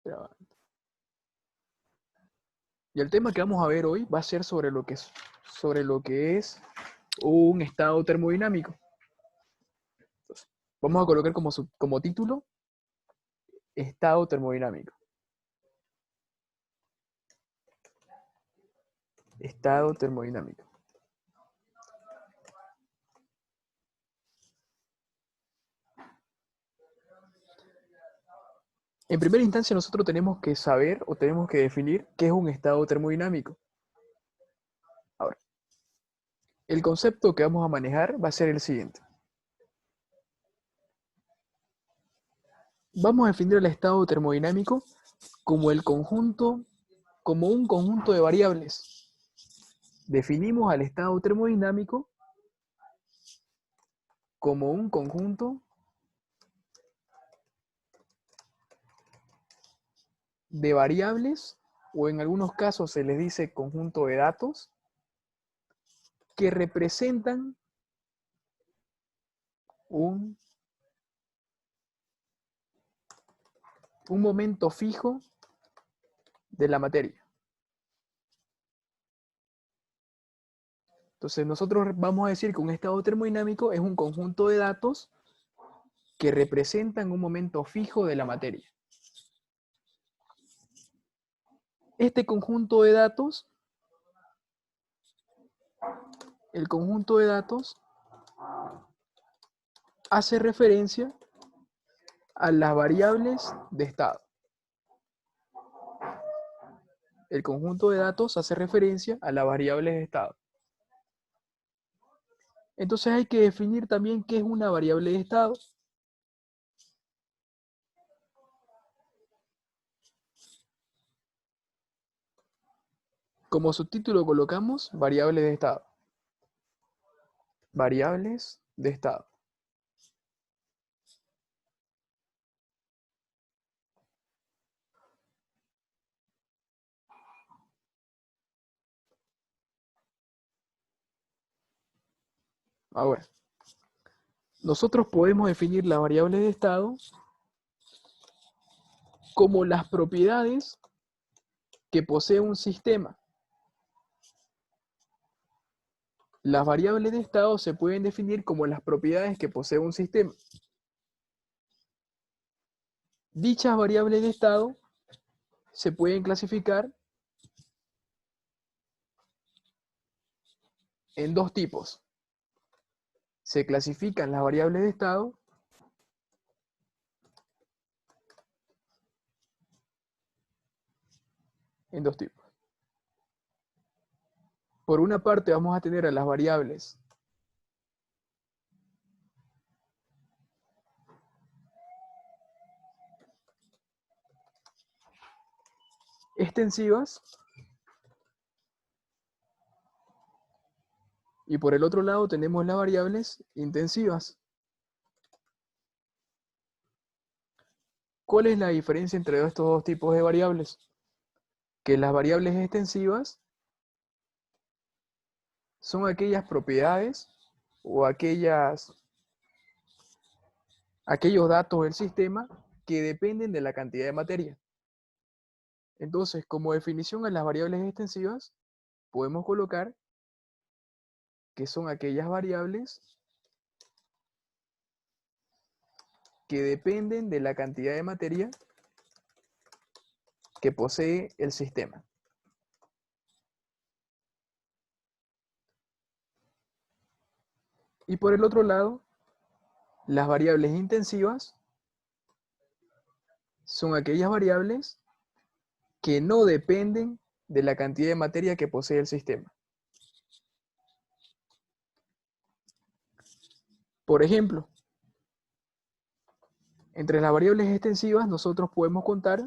Grabando. Y el tema que vamos a ver hoy va a ser sobre lo que es un estado termodinámico. Entonces, vamos a colocar como título estado termodinámico. Estado termodinámico. En primera instancia nosotros tenemos que saber o tenemos que definir qué es un estado termodinámico. Ahora, el concepto que vamos a manejar va a ser el siguiente. Vamos a definir el estado termodinámico como un conjunto de variables. Definimos al estado termodinámico como un conjunto de variables, o en algunos casos se les dice conjunto de datos, que representan un momento fijo de la materia. Entonces nosotros vamos a decir que un estado termodinámico es un conjunto de datos que representan un momento fijo de la materia. Este conjunto de datos, el conjunto de datos, hace referencia a las variables de estado. El conjunto de datos hace referencia a las variables de estado. Entonces hay que definir también qué es una variable de estado. Como subtítulo colocamos variables de estado. Variables de estado. Ahora, nosotros podemos definir las variables de estado como las propiedades que posee un sistema. Las variables de estado se pueden definir como las propiedades que posee un sistema. Dichas variables de estado se pueden clasificar en dos tipos. Se clasifican las variables de estado en dos tipos. Por una parte vamos a tener a las variables extensivas y por el otro lado tenemos las variables intensivas. ¿Cuál es la diferencia entre estos dos tipos de variables? Que las variables extensivas son aquellas propiedades o aquellos datos del sistema que dependen de la cantidad de materia. Entonces, como definición a las variables extensivas, podemos colocar que son aquellas variables que dependen de la cantidad de materia que posee el sistema. Y por el otro lado, las variables intensivas son aquellas variables que no dependen de la cantidad de materia que posee el sistema. Por ejemplo, entre las variables extensivas nosotros podemos contar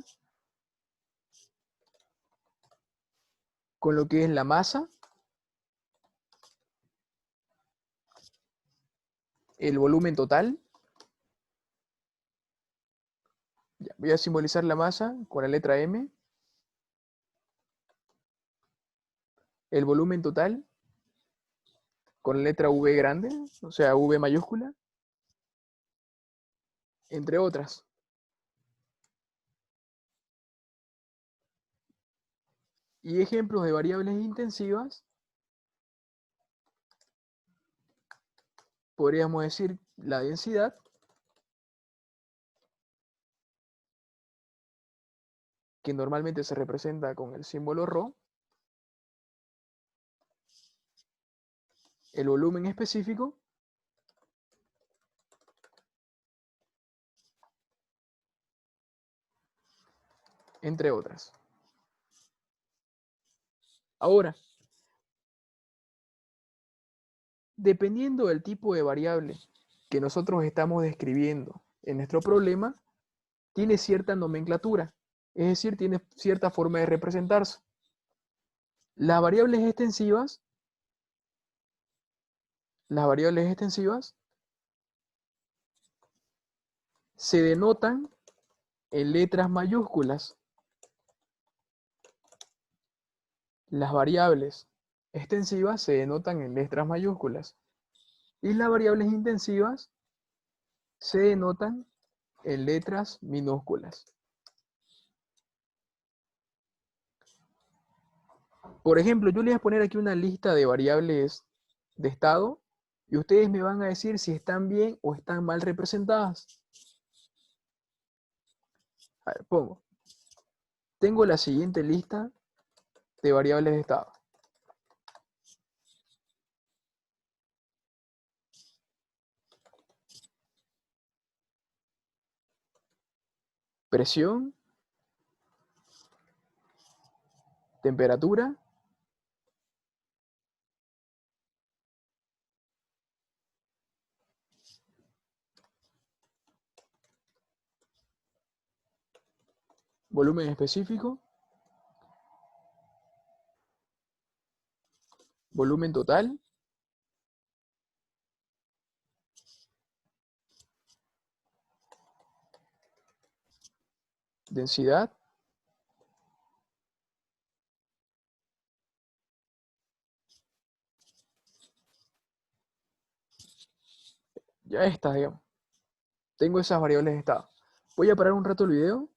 con lo que es la masa, el volumen total. Ya, voy a simbolizar la masa con la letra M. El volumen total con la letra V grande, o sea, V mayúscula, entre otras. Y ejemplos de variables intensivas, podríamos decir la densidad, que normalmente se representa con el símbolo ρ, el volumen específico, entre otras. Ahora, dependiendo del tipo de variable que nosotros estamos describiendo en nuestro problema, tiene cierta nomenclatura, es decir, tiene cierta forma de representarse. Las variables extensivas, las variables extensivas se denotan en letras mayúsculas. Las variables extensivas se denotan en letras mayúsculas y las variables intensivas se denotan en letras minúsculas. Por ejemplo, yo les voy a poner aquí una lista de variables de estado y ustedes me van a decir si están bien o están mal representadas. A ver, pongo. Tengo la siguiente lista de variables de estado. Presión, temperatura, volumen específico, volumen total, densidad, ya estas, digamos. Tengo esas variables de estado. Voy a parar un rato el video